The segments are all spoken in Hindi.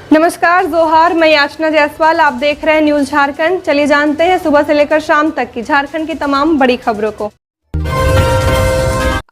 नमस्कार, जोहार। मैं याचना जायसवाल, आप देख रहे हैं न्यूज झारखंड। चलिए जानते हैं सुबह से लेकर शाम तक की झारखंड की तमाम बड़ी खबरों को।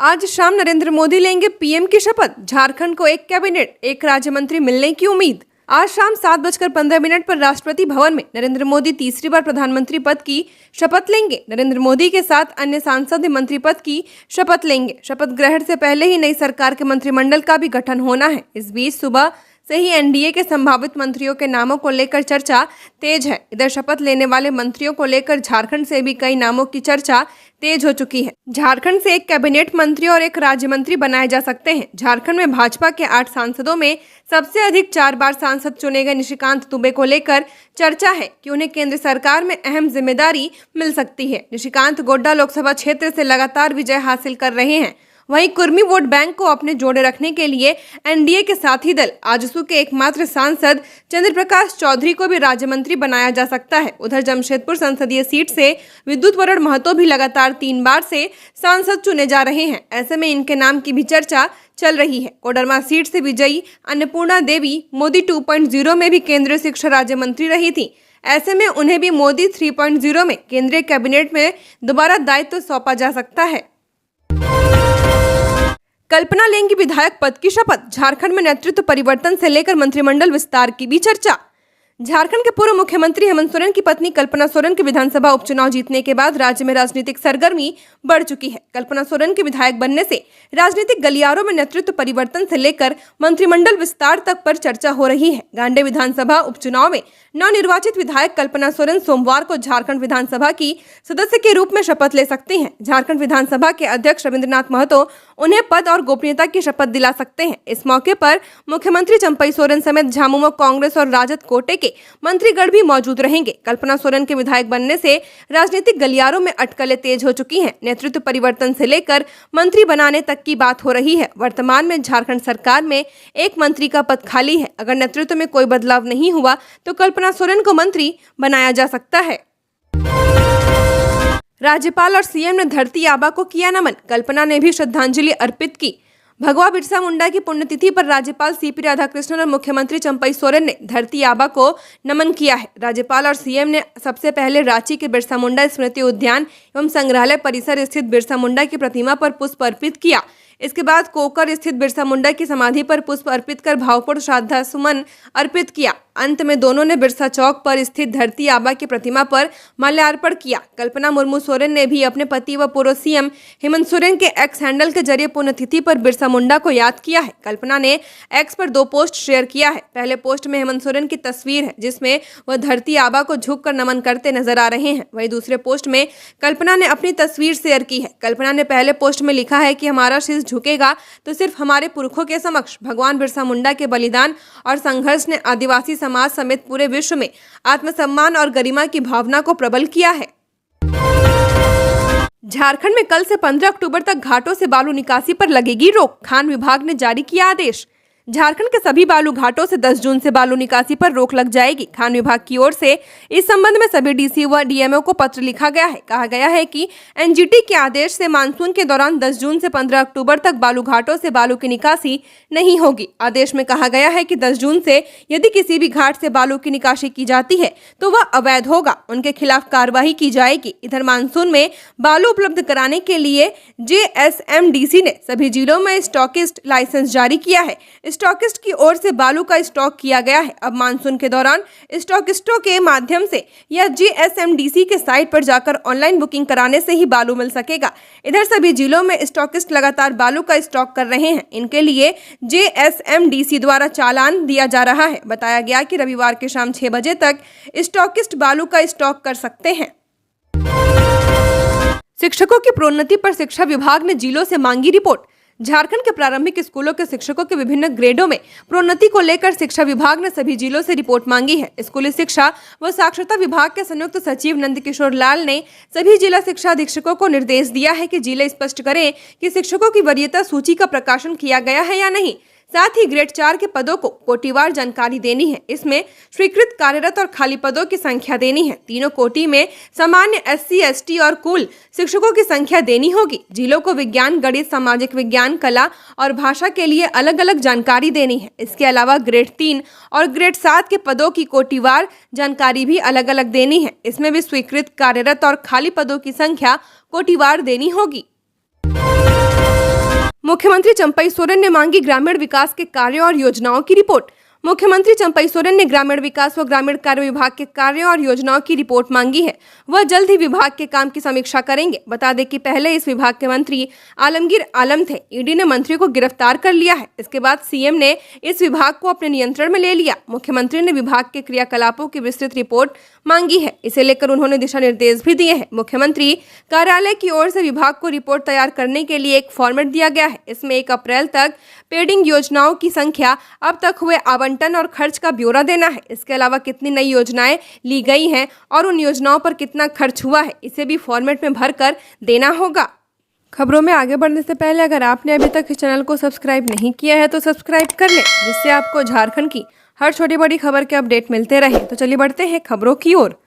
आज शाम नरेंद्र मोदी लेंगे पीएम की शपथ। झारखंड को एक कैबिनेट, एक राज्य मंत्री मिलने की उम्मीद। आज शाम 7:15 पर राष्ट्रपति भवन में नरेंद्र मोदी तीसरी बार प्रधानमंत्री पद की शपथ लेंगे। नरेंद्र मोदी के साथ अन्य सांसद मंत्री पद की शपथ लेंगे। शपथ ग्रहण से पहले ही नई सरकार के मंत्रिमंडल का भी गठन होना है। इस बीच सुबह से ही एनडीए के संभावित मंत्रियों के नामों को लेकर चर्चा तेज है। इधर शपथ लेने वाले मंत्रियों को लेकर झारखंड से भी कई नामों की चर्चा तेज हो चुकी है। झारखंड से एक कैबिनेट मंत्री और एक राज्य मंत्री बनाए जा सकते हैं। झारखंड में भाजपा के 8 सांसदों में सबसे अधिक 4 बार सांसद चुने गए निशिकांत दुबे को लेकर चर्चा है कि उन्हें केंद्र सरकार में अहम जिम्मेदारी मिल सकती है। निशिकांत गोड्डा लोकसभा क्षेत्र से लगातार विजय हासिल कर रहे हैं। वहीं कुर्मी वोट बैंक को अपने जोड़े रखने के लिए एनडीए के साथी दल आजसू के एकमात्र सांसद चंद्र प्रकाश चौधरी को भी राज्य मंत्री बनाया जा सकता है। उधर जमशेदपुर संसदीय सीट से विद्युत वरण महतो भी लगातार 3 बार से सांसद चुने जा रहे हैं। ऐसे में इनके नाम की भी चर्चा चल रही है। कोडरमा सीट से विजयी अन्नपूर्णा देवी मोदी 2.0 में भी केंद्रीय शिक्षा राज्य मंत्री रही थी। ऐसे में उन्हें भी मोदी 3.0 में केंद्रीय कैबिनेट में दोबारा दायित्व सौंपा जा सकता है। कल्पना लेंगी विधायक पद की शपथ। झारखंड में नेतृत्व परिवर्तन से लेकर मंत्रिमंडल विस्तार की भी चर्चा। झारखंड के पूर्व मुख्यमंत्री हेमंत सोरेन की पत्नी कल्पना सोरेन के विधानसभा उपचुनाव जीतने के बाद राज्य में राजनीतिक सरगर्मी बढ़ चुकी है। कल्पना सोरेन के विधायक बनने से राजनीतिक गलियारों में नेतृत्व परिवर्तन से लेकर मंत्रिमंडल विस्तार तक पर चर्चा हो रही है। गांडे विधानसभा उपचुनाव में नवनिर्वाचित विधायक कल्पना सोरेन सोमवार को झारखंड विधानसभा की सदस्य के रूप में शपथ ले सकती हैं। झारखंड विधानसभा के अध्यक्ष रविंद्रनाथ महतो उन्हें पद और गोपनीयता की शपथ दिला सकते हैं। इस मौके पर मुख्यमंत्री चंपई सोरेन समेत झामुमो, कांग्रेस और राजद कोटे के मंत्रीगण भी मौजूद रहेंगे। कल्पना सोरेन के विधायक बनने से राजनीतिक गलियारों में अटकलें तेज हो चुकी हैं। नेतृत्व परिवर्तन से लेकर मंत्री बनाने तक की बात हो रही है। वर्तमान में झारखंड सरकार में एक मंत्री का पद खाली है। अगर नेतृत्व में कोई बदलाव नहीं हुआ तो कल्पना सोरेन को मंत्री बनाया जा सकता है। राज्यपाल और सीएम ने धरती आबा को किया नमन। कल्पना ने भी श्रद्धांजलि अर्पित की। भगवा बिरसा मुंडा की पुण्यतिथि पर राज्यपाल सीपी राधाकृष्णन और मुख्यमंत्री चंपई सोरेन ने धरती आबा को नमन किया है। राज्यपाल और सीएम ने सबसे पहले रांची के बिरसा मुंडा स्मृति उद्यान एवं संग्रहालय परिसर स्थित बिरसा मुंडा की प्रतिमा पर पुष्प अर्पित किया। इसके बाद कोकर स्थित बिरसा मुंडा की समाधि पर पुष्प अर्पित कर भावपूर्ण श्रद्धा सुमन अर्पित किया। अंत में दोनों ने बिरसा चौक पर स्थित धरती आबा की प्रतिमा पर माल्यार्पण किया। कल्पना मुर्मू सोरेन ने भी अपने पति व पूर्व सीएम हेमंत सोरेन के एक्स हैंडल के जरिए पुण्यतिथि पर बिरसा मुंडा को याद किया है। कल्पना ने एक्स पर 2 पोस्ट शेयर किया है। पहले पोस्ट में हेमंत सोरेन की तस्वीर है जिसमें वह धरती आबा को झुककर नमन करते नजर आ रहे हैं। वहीं दूसरे पोस्ट में कल्पना ने अपनी तस्वीर शेयर की है। कल्पना ने पहले पोस्ट में लिखा है कि हमारा शीश झुकेगा तो सिर्फ हमारे पुरखों के समक्ष। भगवान बिरसा मुंडा के बलिदान और संघर्ष ने आदिवासी समाज समेत पूरे विश्व में आत्मसम्मान और गरिमा की भावना को प्रबल किया है। झारखंड में कल से 15 अक्टूबर तक घाटों से बालू निकासी पर लगेगी रोक। खान विभाग ने जारी किया आदेश। झारखंड के सभी बालू घाटों से 10 जून से बालू निकासी पर रोक लग जाएगी। खान विभाग की ओर से इस संबंध में सभी डीसी व डीएमओ को पत्र लिखा गया है। कहा गया है कि एनजीटी के आदेश से मानसून के दौरान 10 जून से 15 अक्टूबर तक बालू घाटों से बालू की निकासी नहीं होगी। आदेश में कहा गया है कि 10 जून से यदि किसी भी घाट से बालू की निकासी की जाती है तो वह अवैध होगा, उनके खिलाफ कार्रवाई की जाएगी। इधर मानसून में बालू उपलब्ध कराने के लिए जेएसएमडीसी ने सभी जिलों में स्टॉकिस्ट लाइसेंस जारी किया है। स्टॉकिस्ट की ओर से बालू का स्टॉक किया गया है। अब मानसून के दौरान स्टॉकिस्टों के माध्यम से या जेएसएमडीसी के साइट पर जाकर ऑनलाइन बुकिंग कराने से ही बालू मिल सकेगा। इधर सभी जिलों में स्टॉकिस्ट लगातार बालू का स्टॉक कर रहे हैं। इनके लिए जेएसएमडीसी द्वारा चालान दिया जा रहा है। बताया गया कि रविवार के शाम 6 बजे तक स्टॉकिस्ट बालू का स्टॉक कर सकते हैं। शिक्षकों की प्रोन्नति पर शिक्षा विभाग ने जिलों से मांगी रिपोर्ट। झारखंड के प्रारंभिक स्कूलों के शिक्षकों के विभिन्न ग्रेडों में प्रोन्नति को लेकर शिक्षा विभाग ने सभी जिलों से रिपोर्ट मांगी है। स्कूली शिक्षा व साक्षरता विभाग के संयुक्त सचिव नंदकिशोर लाल ने सभी जिला शिक्षा अधीक्षकों को निर्देश दिया है कि जिले स्पष्ट करें कि शिक्षकों की वरीयता सूची का प्रकाशन किया गया है या नहीं। साथ ही ग्रेड 4 के पदों को कोटिवार जानकारी देनी है। इसमें स्वीकृत कार्यरत और खाली पदों की संख्या देनी है। तीनों कोटि में सामान्य SC, ST और कुल शिक्षकों की संख्या देनी होगी। जिलों को विज्ञान, गणित, सामाजिक विज्ञान, कला और भाषा के लिए अलग अलग जानकारी देनी है। इसके अलावा ग्रेड 3 और ग्रेड 7 के पदों की कोटिवार जानकारी भी अलग अलग देनी है। इसमें भी स्वीकृत कार्यरत और खाली पदों की संख्या कोटिवार देनी होगी। मुख्यमंत्री चंपई सोरेन ने मांगी ग्रामीण विकास के कार्यों और योजनाओं की रिपोर्ट। मुख्यमंत्री चंपई सोरेन ने ग्रामीण विकास व ग्रामीण कार्य विभाग के कार्यों और योजनाओं की रिपोर्ट मांगी है। वह जल्द ही विभाग के काम की समीक्षा करेंगे। बता दें कि पहले इस विभाग के मंत्री आलमगीर आलम थे। ईडी ने मंत्री को गिरफ्तार कर लिया है। इसके बाद सीएम ने इस विभाग को अपने नियंत्रण में ले लिया। मुख्यमंत्री ने विभाग के क्रियाकलापों की विस्तृत रिपोर्ट मांगी है। इसे लेकर उन्होंने दिशा निर्देश भी दिए हैं। मुख्यमंत्री कार्यालय की ओर से विभाग को रिपोर्ट तैयार करने के लिए एक फॉर्मेट दिया गया है। इसमें 1 अप्रैल तक पेंडिंग योजनाओं की संख्या, अब तक हुए आवंटन और खर्च का ब्यौरा देना है। इसके अलावा कितनी नई योजनाएं ली गई हैं और उन योजनाओं पर कितना खर्च हुआ है, इसे भी फॉर्मेट में भरकर देना होगा। खबरों में आगे बढ़ने से पहले अगर आपने अभी तक इस चैनल को सब्सक्राइब नहीं किया है तो सब्सक्राइब कर लें, जिससे आपको झारखंड की हर छोटी बड़ी खबर के अपडेट मिलते रहे। तो चलिए बढ़ते हैं खबरों की ओर।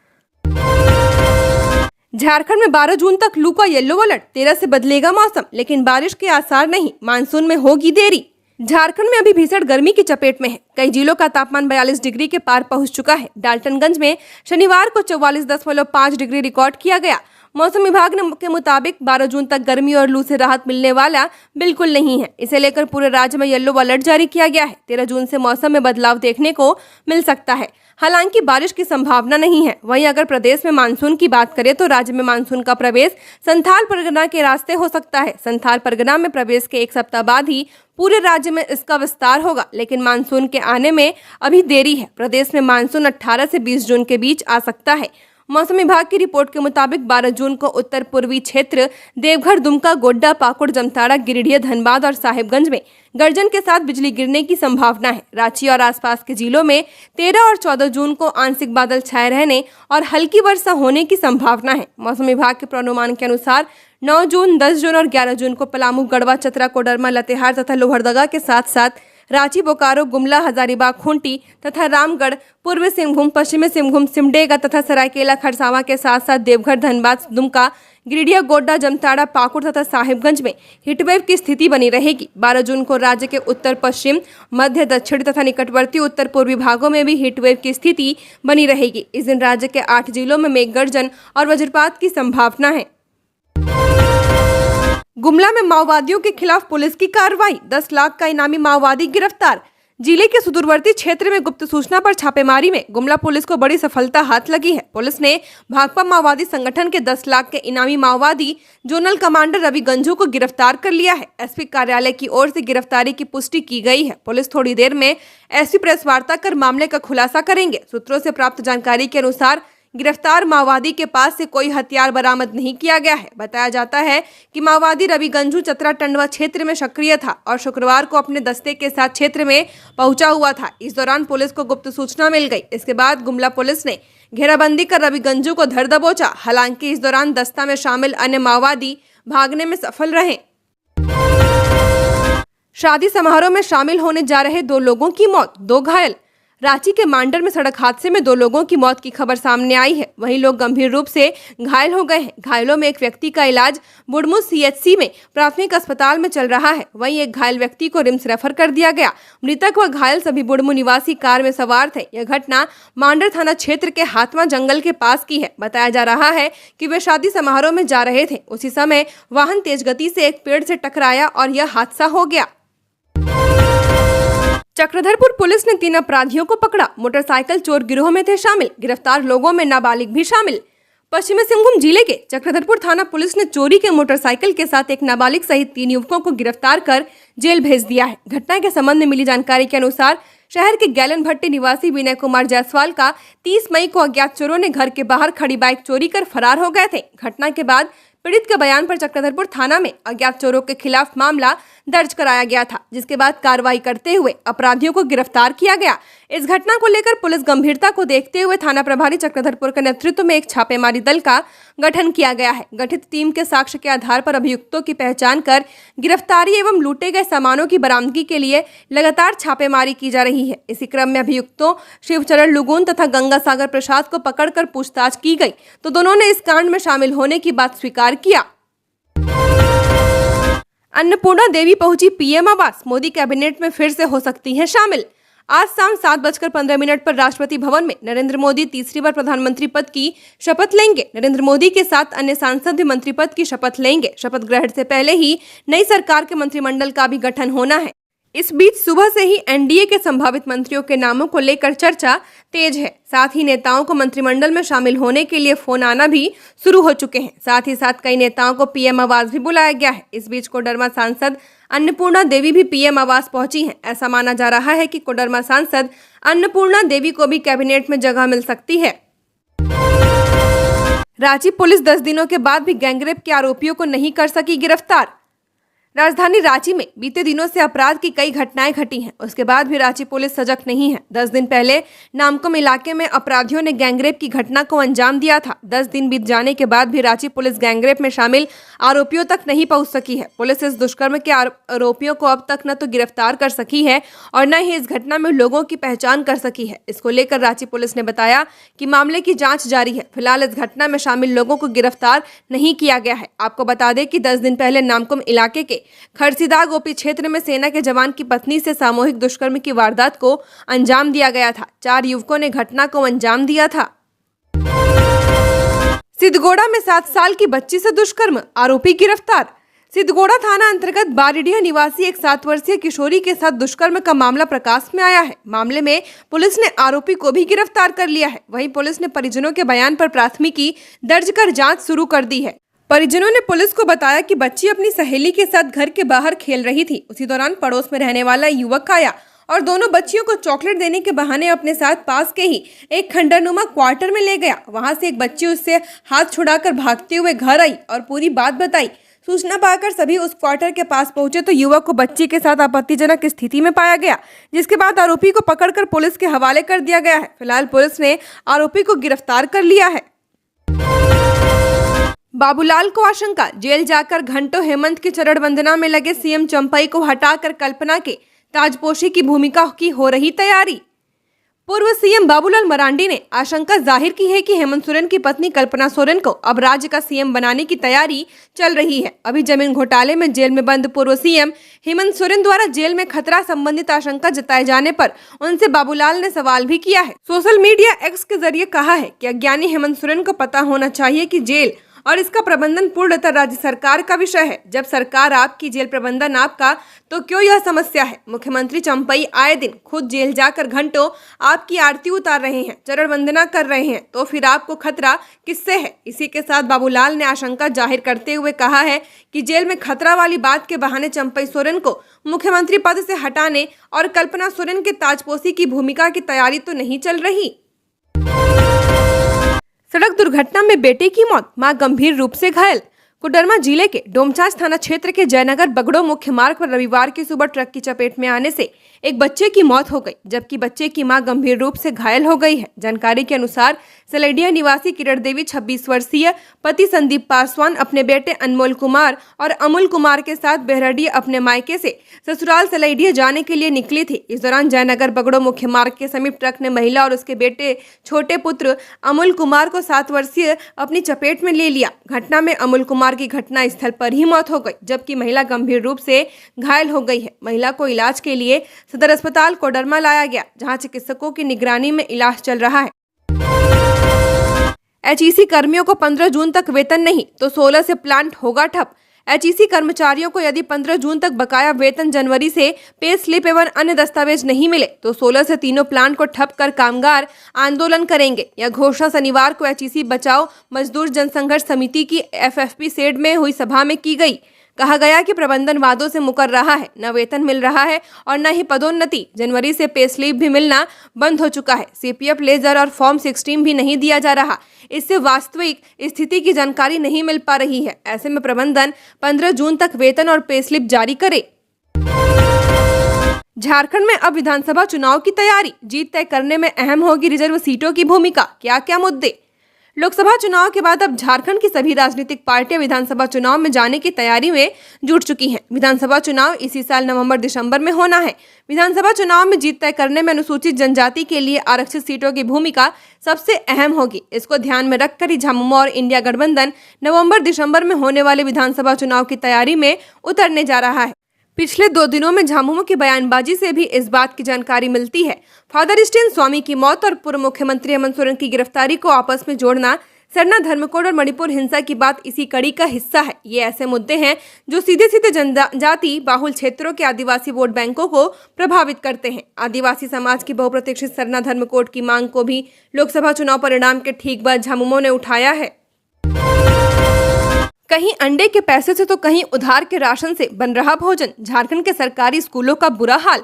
झारखंड में 12 जून तक लू का येलो अलर्ट, 13 से बदलेगा मौसम, लेकिन बारिश के आसार नहीं, मानसून में होगी देरी। झारखंड में अभी भीषण गर्मी की चपेट में है। कई जिलों का तापमान 42 डिग्री के पार पहुंच चुका है। डाल्टनगंज में शनिवार को 44.5 डिग्री रिकॉर्ड किया गया। मौसम विभाग के मुताबिक 12 जून तक गर्मी और लू से राहत मिलने वाला बिल्कुल नहीं है। इसे लेकर पूरे राज्य में येलो अलर्ट जारी किया गया है। 13 जून से मौसम में बदलाव देखने को मिल सकता है। हालांकि बारिश की संभावना नहीं है। वहीं अगर प्रदेश में मानसून की बात करें तो राज्य में मानसून का प्रवेश संथाल परगना के रास्ते हो सकता है। संथाल परगना में प्रवेश के 1 सप्ताह बाद ही पूरे राज्य में इसका विस्तार होगा, लेकिन मानसून के आने में अभी देरी है। प्रदेश में मानसून 18 से 20 जून के बीच आ सकता है। मौसम विभाग की रिपोर्ट के मुताबिक 12 जून को उत्तर पूर्वी क्षेत्र देवघर, दुमका, गोड्डा, पाकुड़, जमताड़ा, गिरिडीह, धनबाद और साहिबगंज में गर्जन के साथ बिजली गिरने की संभावना है। रांची और आसपास के जिलों में 13 और 14 जून को आंशिक बादल छाए रहने और हल्की वर्षा होने की संभावना है। मौसम विभाग के पूर्वानुमान के अनुसार 9 जून, 10 जून और 11 जून को पलामू, गढ़वा, चतरा, कोडरमा, लातेहार तथा लोहरदगा के साथ साथ रांची, बोकारो, गुमला, हजारीबाग, खूंटी तथा रामगढ़, पूर्वी सिंहभूम, पश्चिमी सिंहभूम, सिमडेगा तथा सरायकेला, खरसावां के साथ साथ देवघर, धनबाद, दुमका, गिरिडीह, गोड्डा, जमताड़ा, पाकुड़ तथा साहिबगंज में हीटवेव की स्थिति बनी रहेगी। 12 जून को राज्य के उत्तर पश्चिम, मध्य, दक्षिण तथा निकटवर्ती उत्तर पूर्वी भागों में भी हीटवेव की स्थिति बनी रहेगी। इस दिन राज्य के 8 जिलों में मेघ गर्जन और वज्रपात की संभावना है। गुमला में माओवादियों के खिलाफ पुलिस की कार्रवाई, 10 लाख का इनामी माओवादी गिरफ्तार। जिले के सुदूरवर्ती क्षेत्र में गुप्त सूचना पर छापेमारी में गुमला पुलिस को बड़ी सफलता हाथ लगी है। पुलिस ने भाकपा माओवादी संगठन के 10 लाख के इनामी माओवादी जोनल कमांडर रवि गंजू को गिरफ्तार कर लिया है। एसपी कार्यालय की ओर से गिरफ्तारी की पुष्टि की गई है। पुलिस थोड़ी देर में एसपी प्रेस वार्ता कर मामले का खुलासा करेंगे। सूत्रों से प्राप्त जानकारी के अनुसार गिरफ्तार माओवादी के पास से कोई हथियार बरामद नहीं किया गया है। बताया जाता है कि माओवादी रवि गंजू चतरा टंडवा क्षेत्र में सक्रिय था और शुक्रवार को अपने दस्ते के साथ क्षेत्र में पहुंचा हुआ था। इस दौरान पुलिस को गुप्त सूचना मिल गई। इसके बाद गुमला पुलिस ने घेराबंदी कर रवि गंजू को धर दबोचा। हालांकि इस दौरान दस्ता में शामिल अन्य माओवादी भागने में सफल रहे। शादी समारोह में शामिल होने जा रहे 2 लोगों की मौत, 2 घायल। रांची के मांडर में सड़क हादसे में 2 लोगों की मौत की खबर सामने आई है। वहीं लोग गंभीर रूप से घायल हो गए हैं। घायलों में एक व्यक्ति का इलाज बुढ़मू सीएचसी में प्राथमिक अस्पताल में चल रहा है। वहीं एक घायल व्यक्ति को रिम्स रेफर कर दिया गया। मृतक व घायल सभी बुढ़मू निवासी कार में सवार थे। यह घटना मांडर थाना क्षेत्र के हाथमा जंगल के पास की है। बताया जा रहा है कि वे शादी समारोह में जा रहे थे। उसी समय वाहन तेज गति से एक पेड़ से टकराया और यह हादसा हो गया। चक्रधरपुर पुलिस ने 3 अपराधियों को पकड़ा। मोटरसाइकिल चोर गिरोह में थे शामिल। गिरफ्तार लोगों में नाबालिग भी शामिल। पश्चिमी सिंहभूम जिले के चक्रधरपुर थाना पुलिस ने चोरी के मोटरसाइकिल के साथ एक नाबालिग सहित 3 युवकों को गिरफ्तार कर जेल भेज दिया है। घटना के संबंध में मिली जानकारी के अनुसार शहर के गैलन भट्टी निवासी विनय कुमार जायसवाल का 30 मई को अज्ञात चोरों ने घर के बाहर खड़ी बाइक चोरी कर फरार हो गए थे। घटना के बाद पीड़ित के बयान पर चक्रधरपुर थाना में अज्ञात चोरों के खिलाफ मामला दर्ज कराया गया था, जिसके बाद कार्रवाई करते हुए अपराधियों को गिरफ्तार किया गया। इस घटना को लेकर पुलिस गंभीरता को देखते हुए थाना प्रभारी चक्रधरपुर के नेतृत्व में एक छापेमारी दल का गठन किया गया है। गठित टीम के साक्ष्य के आधार पर अभियुक्तों की पहचान कर गिरफ्तारी एवं लूटे गए सामानों की बरामदगी के लिए लगातार छापेमारी की जा रही है। इसी क्रम में अभियुक्तों शिवचरण लुगुन तथा गंगा सागर प्रसाद को पकड़कर पूछताछ की गई तो दोनों ने इस कांड में शामिल होने की बात स्वीकार किया। अन्नपूर्णा देवी पहुंची पीएम आवास, मोदी कैबिनेट में फिर से हो सकती हैं शामिल। आज शाम 7:15 पर राष्ट्रपति भवन में नरेंद्र मोदी तीसरी बार प्रधानमंत्री पद की शपथ लेंगे। नरेंद्र मोदी के साथ अन्य सांसद भी मंत्री पद की शपथ लेंगे। शपथ ग्रहण से पहले ही नई सरकार के मंत्रिमंडल का भी गठन होना है। इस बीच सुबह से ही एनडीए के संभावित मंत्रियों के नामों को लेकर चर्चा तेज है। साथ ही नेताओं को मंत्रिमंडल में शामिल होने के लिए फोन आना भी शुरू हो चुके हैं। साथ ही साथ कई नेताओं को पीएम आवास भी बुलाया गया है। इस बीच कोडरमा सांसद अन्नपूर्णा देवी भी पीएम आवास पहुंची हैं। ऐसा माना जा रहा है कि कोडरमा सांसद अन्नपूर्णा देवी को भी कैबिनेट में जगह मिल सकती है। रांची पुलिस 10 दिनों के बाद भी गैंगरेप के आरोपियों को नहीं कर सकी गिरफ्तार। राजधानी रांची में बीते दिनों से अपराध की कई घटनाएं घटी हैं। उसके बाद भी रांची पुलिस सजग नहीं है। 10 दिन पहले नामकुम इलाके में अपराधियों ने गैंगरेप की घटना को अंजाम दिया था। 10 दिन बीत जाने के बाद भी रांची पुलिस गैंगरेप में शामिल आरोपियों तक नहीं पहुंच सकी है। पुलिस इस दुष्कर्म के आरोपियों को अब तक न तो गिरफ्तार कर सकी है और न ही इस घटना में लोगों की पहचान कर सकी है। इसको लेकर रांची पुलिस ने बताया कि मामले की जाँच जारी है। फिलहाल इस घटना में शामिल लोगों को गिरफ्तार नहीं किया गया है। आपको बता दें कि 10 दिन पहले नामकुम इलाके के खरसीदा गोपी क्षेत्र में सेना के जवान की पत्नी से सामूहिक दुष्कर्म की वारदात को अंजाम दिया गया था। 4 युवकों ने घटना को अंजाम दिया था। सिद्धगोड़ा में 7 साल की बच्ची से दुष्कर्म, आरोपी गिरफ्तार। सिद्धगोड़ा थाना अंतर्गत बारीडीह निवासी एक 7 वर्षीय किशोरी के साथ दुष्कर्म का मामला प्रकाश में आया है। मामले में पुलिस ने आरोपी को भी गिरफ्तार कर लिया है। वहीं पुलिस ने परिजनों के बयान पर प्राथमिकी दर्ज कर जांच शुरू कर दी है। परिजनों ने पुलिस को बताया कि बच्ची अपनी सहेली के साथ घर के बाहर खेल रही थी। उसी दौरान पड़ोस में रहने वाला युवक आया और दोनों बच्चियों को चॉकलेट देने के बहाने अपने साथ पास के ही एक खंडरनुमा क्वार्टर में ले गया। वहां से एक बच्ची उससे हाथ छुड़ाकर भागते हुए घर आई और पूरी बात बताई। सूचना पाकर सभी उस क्वार्टर के पास पहुंचे तो युवक को बच्ची के साथ आपत्तिजनक स्थिति में पाया गया, जिसके बाद आरोपी को पकड़कर पुलिस के हवाले कर दिया गया है। फिलहाल पुलिस ने आरोपी को गिरफ्तार कर लिया है। बाबूलाल को आशंका, जेल जाकर घंटों हेमंत की चरण वंदना में लगे सीएम चंपई को हटाकर कल्पना के ताजपोशी की भूमिका की हो रही तैयारी। पूर्व सीएम बाबूलाल मरांडी ने आशंका जाहिर की है कि हेमंत सोरेन की पत्नी कल्पना सोरेन को अब राज्य का सीएम बनाने की तैयारी चल रही है। अभी जमीन घोटाले में जेल में बंद पूर्व सीएम हेमंत सोरेन द्वारा जेल में खतरा संबंधित आशंका जताए जाने पर उनसे बाबूलाल ने सवाल भी किया है। सोशल मीडिया एक्स के जरिए कहा है कि अज्ञानी हेमंत सोरेन को पता होना चाहिए कि जेल और इसका प्रबंधन पूर्णतः राज्य सरकार का विषय है। जब सरकार आपकी, जेल प्रबंधन आपका, तो क्यों यह समस्या है? मुख्यमंत्री चंपई आए दिन खुद जेल जाकर घंटों आपकी आरती उतार रहे हैं, चरण वंदना कर रहे हैं, तो फिर आपको खतरा किससे है? इसी के साथ बाबूलाल ने आशंका जाहिर करते हुए कहा है कि जेल में खतरा वाली बात के बहाने चंपई सोरेन को मुख्यमंत्री पद से हटाने और कल्पना सोरेन के ताजपोशी की भूमिका की तैयारी तो नहीं चल रही। सड़क दुर्घटना में बेटे की मौत, मां गंभीर रूप से घायल। कोडरमा जिले के डोमचांच थाना क्षेत्र के जयनगर बगड़ो मुख्य मार्ग पर रविवार की सुबह ट्रक की चपेट में आने से एक बच्चे की मौत हो गई, जबकि बच्चे की मां गंभीर रूप से घायल हो गई है। जानकारी के अनुसार सलेडिया निवासी किरण देवी 26 वर्षीय, पति संदीप पासवान अपने बेटे अनमोल कुमार और अमूल कुमार के साथ बेहरडिया अपने मायके से ससुराल सलेडिया जाने के लिए निकली थी। इस दौरान जयनगर बगड़ो मुख्य मार्ग के समीप ट्रक ने महिला और उसके बेटे छोटे पुत्र अमूल कुमार को 7 वर्षीय अपनी चपेट में ले लिया। घटना में अमूल कुमार की घटना स्थल पर ही मौत हो गई, जबकि महिला गंभीर रूप से घायल हो गई है। महिला को इलाज के लिए सदर अस्पताल कोडरमा लाया गया, जहां चिकित्सकों की निगरानी में इलाज चल रहा है। एचईसी कर्मियों को 15 जून तक वेतन नहीं तो 16 से प्लांट होगा ठप। एचईसी कर्मचारियों को यदि 15 जून तक बकाया वेतन जनवरी से पे स्लिप एवं अन्य दस्तावेज नहीं मिले तो 16 से तीनों प्लांट को ठप कर कामगार आंदोलन करेंगे। यह घोषणा शनिवार को एचईसी बचाओ मजदूर जनसंघर्ष समिति की एफएफपी शेड में हुई सभा में की गई। कहा गया कि प्रबंधन वादों से मुकर रहा है, न वेतन मिल रहा है और न ही पदोन्नति। जनवरी से पे स्लिप भी मिलना बंद हो चुका है। सीपीएफ लेजर और फॉर्म 16 भी नहीं दिया जा रहा। इससे वास्तविक स्थिति की जानकारी नहीं मिल पा रही है। ऐसे में प्रबंधन 15 जून तक वेतन और पे स्लिप जारी करे। झारखंड में अब विधानसभा चुनाव की तैयारी, जीत तय करने में अहम होगी रिजर्व सीटों की भूमिका, क्या क्या मुद्दे। लोकसभा चुनाव के बाद अब झारखंड की सभी राजनीतिक पार्टियां विधानसभा चुनाव में जाने की तैयारी में जुट चुकी हैं। विधानसभा चुनाव इसी साल नवंबर-दिसंबर में होना है। विधानसभा चुनाव में जीत तय करने में अनुसूचित जनजाति के लिए आरक्षित सीटों की भूमिका सबसे अहम होगी। इसको ध्यान में रखकर ही झामुमो और इंडिया गठबंधन नवंबर-दिसंबर में होने वाले विधानसभा चुनाव की तैयारी में उतरने जा रहा है। पिछले 2 दिनों में झामुमो की बयानबाजी से भी इस बात की जानकारी मिलती है। फादर स्टीन स्वामी की मौत और पूर्व मुख्यमंत्री हेमंत सोरेन की गिरफ्तारी को आपस में जोड़ना, सरना, धर्मकोड और मणिपुर हिंसा की बात इसी कड़ी का हिस्सा है। ये ऐसे मुद्दे हैं जो सीधे सीधे जनजाति बाहुल क्षेत्रों के आदिवासी वोट बैंकों को प्रभावित करते हैं। आदिवासी समाज की बहुप्रतीक्षित सरना धर्मकोड की मांग को भी लोकसभा चुनाव परिणाम के ठीक बाद झामुमो ने उठाया है। कहीं अंडे के पैसे से तो कहीं उधार के राशन से बन रहा भोजन। झारखंड के सरकारी स्कूलों का बुरा हाल।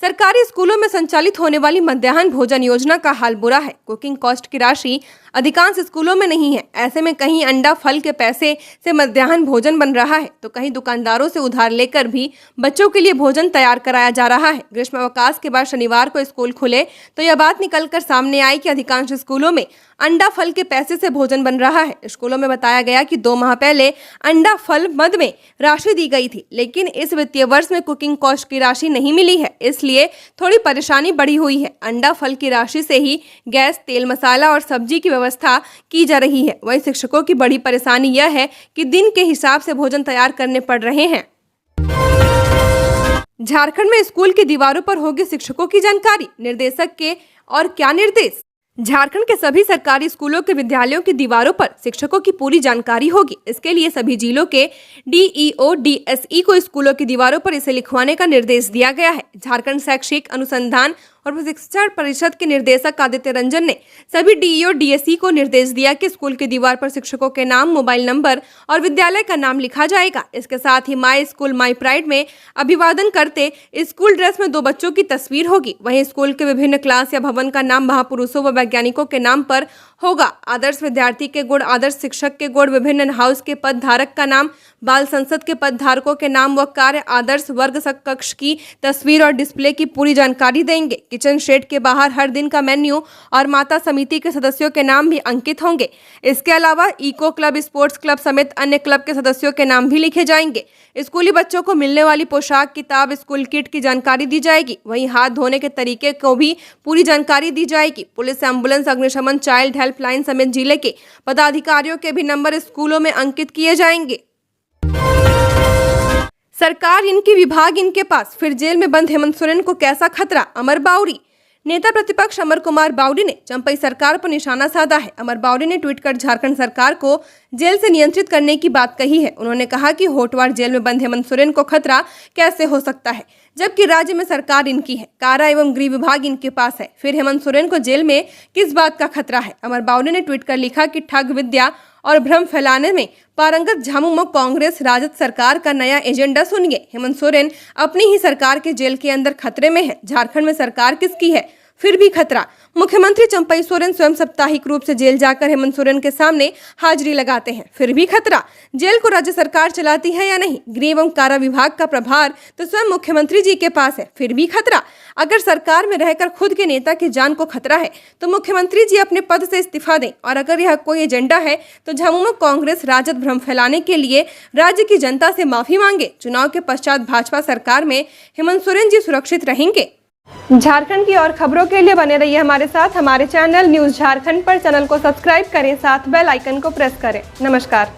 सरकारी स्कूलों में संचालित होने वाली मध्याह्न भोजन योजना का हाल बुरा है। कुकिंग कॉस्ट की राशि अधिकांश स्कूलों में नहीं है। ऐसे में कहीं अंडा फल के पैसे से मध्याह्न भोजन बन रहा है तो कहीं दुकानदारों से उधार लेकर भी बच्चों के लिए भोजन तैयार कराया जा रहा है। ग्रीष्मावकाश के बाद शनिवार को स्कूल खुले तो यह बात निकलकर सामने आई कि अधिकांश स्कूलों में अंडा फल के पैसे से भोजन बन रहा है। स्कूलों में बताया गया कि 2 माह पहले अंडा फल मद में राशि दी गई थी, लेकिन इस वित्तीय वर्ष में कुकिंग कॉस्ट की राशि नहीं मिली है, इसलिए थोड़ी परेशानी बढ़ी हुई है। अंडा फल की राशि से ही गैस, तेल, मसाला और सब्जी की व्यवस्था की जा रही है। वहीं शिक्षकों की बड़ी परेशानी यह है कि दिन के हिसाब से भोजन तैयार करने पड़ रहे हैं। झारखंड में स्कूल की दीवारों पर होगी शिक्षकों की जानकारी, निर्देशक के और क्या निर्देश। झारखंड के सभी सरकारी स्कूलों के विद्यालयों की दीवारों पर शिक्षकों की पूरी जानकारी होगी। इसके लिए सभी जिलों के डीईओ, डीएसई को स्कूलों की दीवारों पर इसे लिखवाने का निर्देश दिया गया है। झारखंड शैक्षिक अनुसंधान और प्रशिक्षण परिषद के निदेशक आदित्य रंजन ने सभी डीईओ, डीएसई को निर्देश दिया कि स्कूल की दीवार पर शिक्षकों के नाम, मोबाइल नंबर और विद्यालय का नाम लिखा जाएगा। इसके साथ ही माई स्कूल माई प्राइड में अभिवादन करते स्कूल ड्रेस में 2 बच्चों की तस्वीर होगी। वहीं स्कूल के विभिन्न क्लास या भवन का नाम महापुरुषों व वैज्ञानिकों के नाम पर होगा। आदर्श विद्यार्थी के गुण, आदर्श शिक्षक के गुण, विभिन्न हाउस के पद धारक का नाम, बाल संसद के पद धारकों के नाम व कार्य आदर्श वर्ग कक्ष की तस्वीर और डिस्प्ले की पूरी जानकारी देंगे। किचन शेड के बाहर हर दिन का मेन्यू और माता समिति के सदस्यों के नाम भी अंकित होंगे। इसके अलावा इको क्लब, स्पोर्ट्स क्लब समेत अन्य क्लब के सदस्यों के नाम भी लिखे जाएंगे। स्कूली बच्चों को मिलने वाली पोशाक, किताब, स्कूल किट की जानकारी दी जाएगी। वहीं हाथ धोने के तरीके को भी पूरी जानकारी दी जाएगी। पुलिस, एम्बुलेंस, अग्निशमन, चाइल्ड हेल्पलाइन समेत जिले के पदाधिकारियों के भी नंबर स्कूलों में अंकित किए जाएंगे। सरकार इनकी, विभाग इनके पास, फिर जेल में बंद हेमंत सोरेन को कैसा खतरा। अमर बाउरी। नेता प्रतिपक्ष अमर कुमार बाउरी ने चंपई सरकार पर निशाना साधा है। अमर बाउरी ने ट्वीट कर झारखंड सरकार को जेल से नियंत्रित करने की बात कही है। उन्होंने कहा कि होटवार जेल में बंद हेमंत सोरेन को खतरा कैसे हो सकता है, जबकि राज्य में सरकार इनकी है, कारा एवं गृह विभाग इनके पास है, फिर हेमंत सोरेन को जेल में किस बात का खतरा है। अमर बाउरी ने ट्वीट कर लिखा कि ठग विद्या और भ्रम फैलाने में पारंगत झामुमो कांग्रेस राजद सरकार का नया एजेंडा सुनिए। हेमंत सोरेन अपनी ही सरकार के जेल के अंदर खतरे में है। झारखंड में सरकार किसकी है, फिर भी खतरा। मुख्यमंत्री चंपई सोरेन स्वयं साप्ताहिक रूप से जेल जाकर हेमंत सोरेन के सामने हाजिरी लगाते हैं, फिर भी खतरा। जेल को राज्य सरकार चलाती है या नहीं। गृह एवं कारा विभाग का प्रभार तो स्वयं मुख्यमंत्री जी के पास है, फिर भी खतरा। अगर सरकार में रहकर खुद के नेता की जान को खतरा है तो मुख्यमंत्री जी अपने पद से इस्तीफा दें। और अगर यह कोई एजेंडा है तो झामुमो कांग्रेस राजद भ्रम फैलाने के लिए राज्य की जनता से माफी मांगे। चुनाव के पश्चात भाजपा सरकार में हेमंत सोरेन जी सुरक्षित रहेंगे। झारखंड की और खबरों के लिए बने रहिए हमारे साथ। हमारे चैनल न्यूज़ झारखंड पर चैनल को सब्सक्राइब करें, साथ बेल आइकन को प्रेस करें। नमस्कार।